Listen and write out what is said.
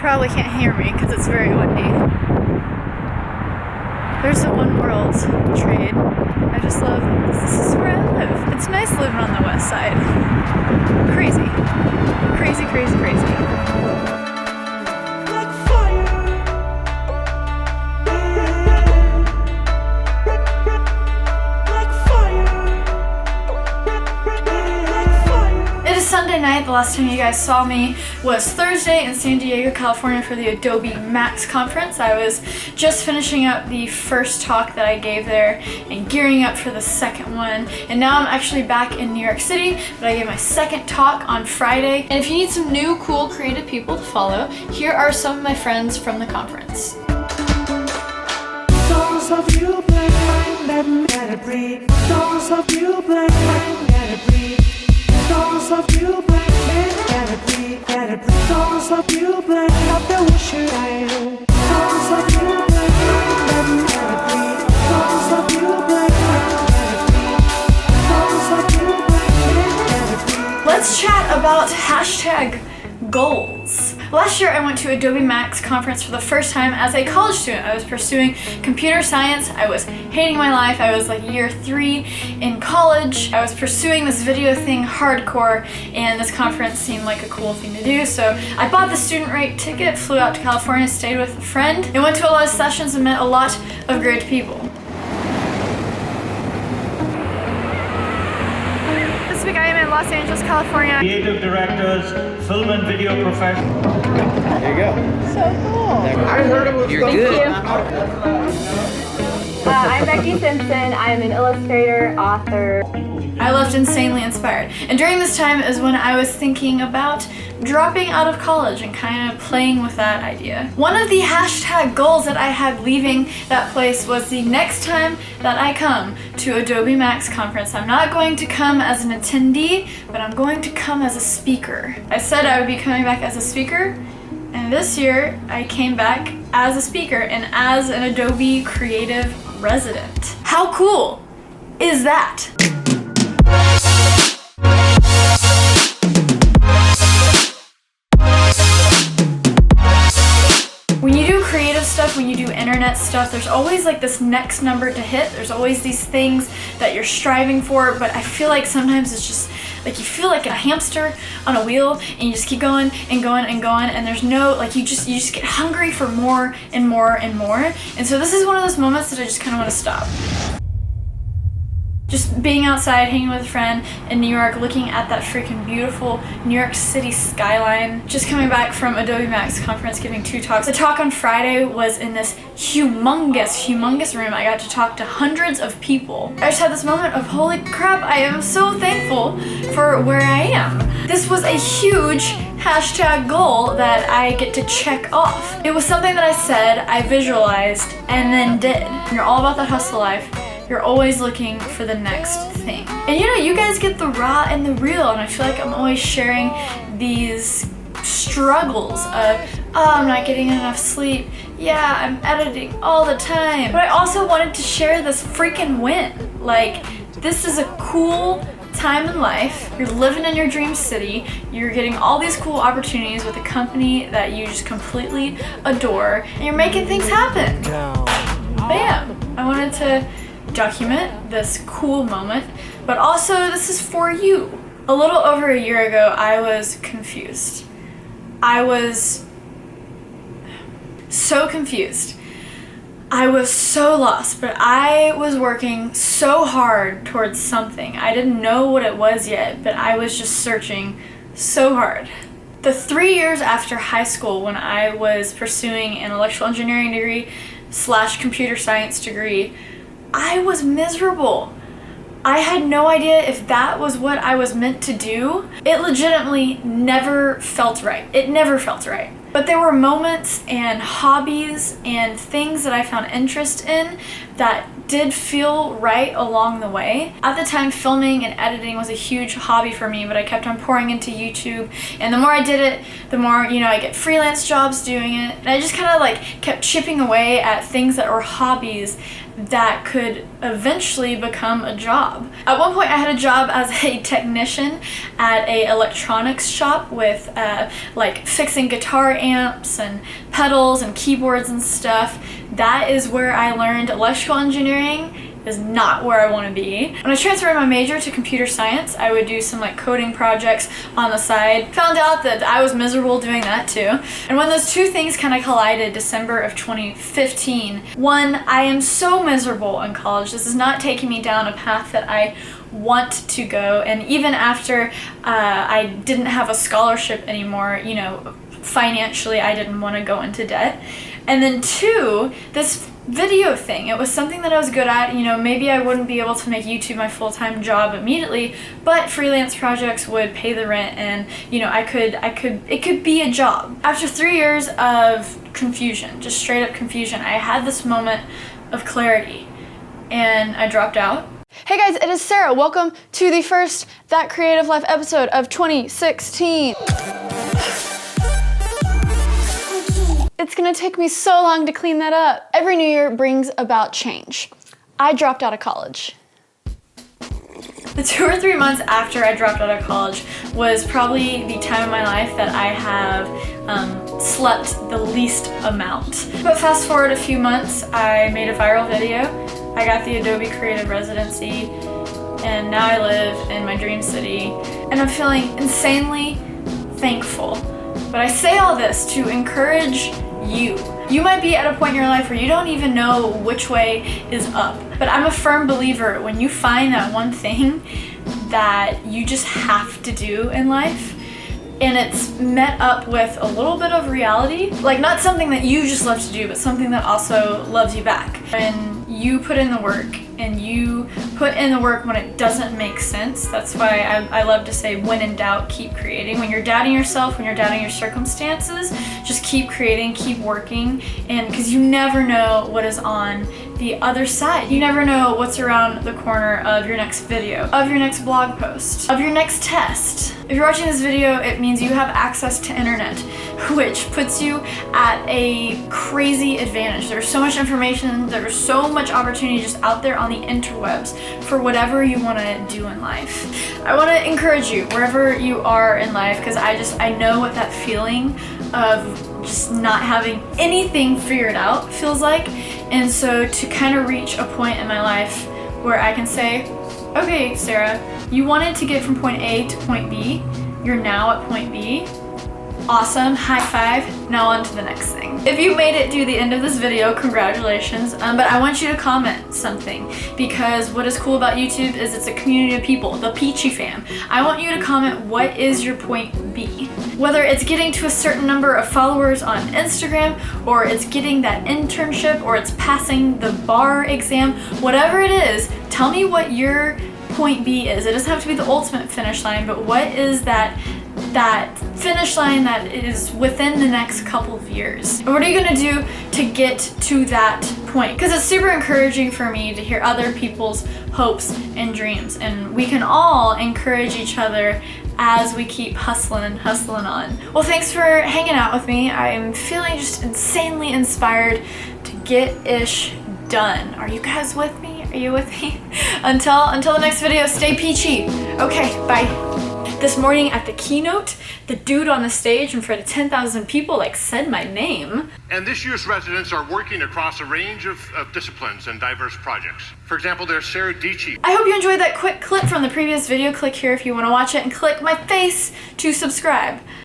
probably can't hear me because it's very windy. There's the One World trade. I just love this is where I live. It's nice living on the west side. Crazy. Crazy, crazy, crazy. Sunday night, the last time you guys saw me was Thursday in San Diego, California for the Adobe Max conference. I was just finishing up the first talk that I gave there and gearing up for the second one. And now I'm actually back in New York City, but I gave my second talk on Friday. And if you need some new, cool, creative people to follow, here are some of my friends from the conference. Thoughts of you blind, gotta breathe. Thoughts of you blind, gotta breathe. Thoughts of you blind, gotta breathe, gotta breathe. Thoughts of you blind, what should I do? Thoughts of you blind, gotta breathe. Thoughts of you blind, gotta breathe. Thoughts of you blind, gotta breathe. Let's chat about hashtag goals. Last year I went to Adobe Max conference for the first time as a college student. I was pursuing computer science. I was hating my life. I was like year 3 in college. I was pursuing this video thing hardcore, and this conference seemed like a cool thing to do. So I bought the student rate ticket, flew out to California, stayed with a friend, and went to a lot of sessions and met a lot of great people. This week I am in Los Angeles, California. Creative directors, film and video professionals. There you go. So cool. I heard it was You're good. I'm Becky Simpson. I'm an illustrator, author. I left insanely inspired. And during this time is when I was thinking about dropping out of college and kind of playing with that idea. One of the hashtag goals that I had leaving that place was the next time that I come to Adobe Max conference, I'm not going to come as an attendee, but I'm going to come as a speaker. I said I would be coming back as a speaker, and this year I came back as a speaker and as an Adobe creative resident. How cool is that? When you do creative stuff, when you do internet stuff, there's always like this next number to hit. There's always these things that you're striving for, but I feel like sometimes it's just like you feel like a hamster on a wheel and you just keep going and going and going, and there's no, like you just get hungry for more and more and more. And so this is one of those moments that I just kind of want to stop. Just being outside, hanging with a friend in New York, looking at that freaking beautiful New York City skyline. Just coming back from Adobe Max conference, giving 2 talks. The talk on Friday was in this humongous room. I got to talk to hundreds of people. I just had this moment of, holy crap, I am so thankful for where I am. This was a huge hashtag goal that I get to check off. It was something that I said, I visualized, and then did. You're all about that hustle life. You're always looking for the next thing. And you know, you guys get the raw and the real, and I feel like I'm always sharing these struggles of, oh, I'm not getting enough sleep. Yeah, I'm editing all the time. But I also wanted to share this freaking win. Like, this is a cool time in life. You're living in your dream city. You're getting all these cool opportunities with a company that you just completely adore, and you're making things happen. Bam! I wanted to document this cool moment, but also this is for you. A little over a year ago, I was confused. I was so confused. I was so lost, but I was working so hard towards something. I didn't know what it was yet, but I was just searching so hard. The 3 years after high school, when I was pursuing an electrical engineering degree / computer science degree, I was miserable. I had no idea if that was what I was meant to do. It legitimately never felt right. It never felt right. But there were moments and hobbies and things that I found interest in that did feel right along the way. At the time, filming and editing was a huge hobby for me, but I kept on pouring into YouTube, and the more I did it, the more, you know, I get freelance jobs doing it, and I just kind of like kept chipping away at things that were hobbies that could eventually become a job. At one point I had a job as a technician at a electronics shop with like fixing guitar amps and pedals and keyboards and stuff. That is where I learned electrical engineering is not where I want to be. When I transferred my major to computer science, I would do some like coding projects on the side. Found out that I was miserable doing that too. And when those two things kind of collided, December of 2015, one, I am so miserable in college. This is not taking me down a path that I want to go. And even after I didn't have a scholarship anymore, you know, financially I didn't want to go into debt. And then two, this video thing. It was something that I was good at. You know, maybe I wouldn't be able to make YouTube my full-time job immediately, but freelance projects would pay the rent, and you know, it could be a job. After 3 years of confusion, just straight up confusion, I had this moment of clarity and I dropped out. Hey guys, it is Sarah. Welcome to the first That Creative Life episode of 2016. It's gonna take me so long to clean that up. Every new year brings about change. I dropped out of college. The 2 or 3 months after I dropped out of college was probably the time of my life that I have slept the least amount. But fast forward a few months, I made a viral video. I got the Adobe Creative Residency, and now I live in my dream city, and I'm feeling insanely thankful. But I say all this to encourage you. You might be at a point in your life where you don't even know which way is up. But I'm a firm believer when you find that one thing that you just have to do in life, and it's met up with a little bit of reality, like not something that you just love to do, but something that also loves you back. When you put in the work, and you put in the work when it doesn't make sense. That's why I love to say, when in doubt, keep creating. When you're doubting yourself, when you're doubting your circumstances, just keep creating, keep working, and because you never know what is on the other side. You never know what's around the corner of your next video, of your next blog post, of your next test. If you're watching this video, it means you have access to internet, which puts you at a crazy advantage. There's so much information, there's so much opportunity just out there on the interwebs for whatever you want to do in life. I want to encourage you wherever you are in life, because I know what that feeling of just not having anything figured out feels like. And so to kind of reach a point in my life where I can say, okay, Sarah, you wanted to get from point A to point B. You're now at point B. Awesome, high five, now on to the next thing. If you made it to the end of this video, congratulations, but I want you to comment something, because what is cool about YouTube is it's a community of people, the Peachy fam. I want you to comment, what is your point B? Whether it's getting to a certain number of followers on Instagram, or it's getting that internship, or it's passing the bar exam, whatever it is, tell me what your point B is. It doesn't have to be the ultimate finish line, but what is that finish line that is within the next couple of years? And what are you gonna do to get to that point? Because it's super encouraging for me to hear other people's hopes and dreams, and we can all encourage each other as we keep hustling on. Well, thanks for hanging out with me. I'm feeling just insanely inspired to get ish done. Are you guys with me? Are you with me? Until the next video, stay peachy. Okay, bye. This morning at the keynote, the dude on the stage in front of 10,000 people said my name. And this year's residents are working across a range of disciplines and diverse projects. For example, there's Sara Dietschy. I hope you enjoyed that quick clip from the previous video. Click here if you want to watch it, and click my face to subscribe.